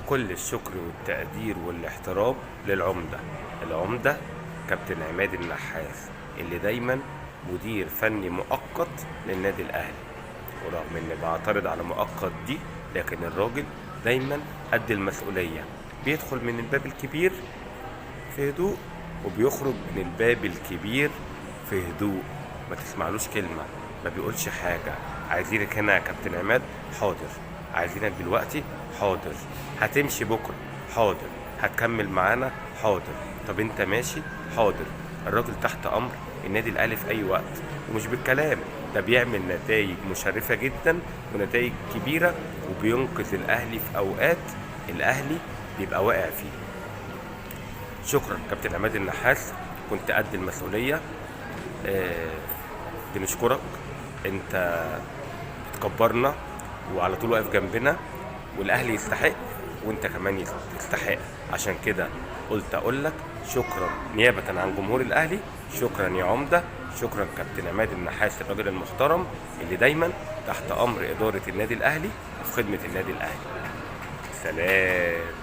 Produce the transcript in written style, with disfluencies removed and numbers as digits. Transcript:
كل الشكر والتقدير والاحترام العمدة كابتن عماد النحاس، اللي دايما مدير فني مؤقت للنادي الأهلي. ورغم إني بعترض على مؤقت دي، لكن الراجل دايما قد المسؤولية، بيدخل من الباب الكبير في هدوء وبيخرج من الباب الكبير في هدوء. ما تسمعلوش كلمة، ما بيقولش حاجة. عايزينك هنا يا كابتن عماد، حاضر. عايزينك دلوقتي، حاضر. هتمشي بكرة، حاضر. هتكمل معانا، حاضر. طب انت ماشي، حاضر. الراجل تحت امر النادي الاهلي في اي وقت، ومش بالكلام ده، بيعمل نتائج مشرفة جدا ونتائج كبيرة، وبينقذ الاهلي في اوقات الاهلي بيبقى واقع فيه. شكرا كابتن عماد النحاس، كنت قد المسؤولية. بنشكرك، انت بتكبرنا وعلى طول واقف جنبنا، والاهلي يستحق وانت كمان تستحق. عشان كده قلت اقول لك شكرا نيابة عن جمهور الاهلي. شكرا يا عمدة، شكرا كابتن عماد النحاس، الراجل المحترم اللي دايما تحت امر ادارة النادي الاهلي وفي خدمة النادي الاهلي. سلام.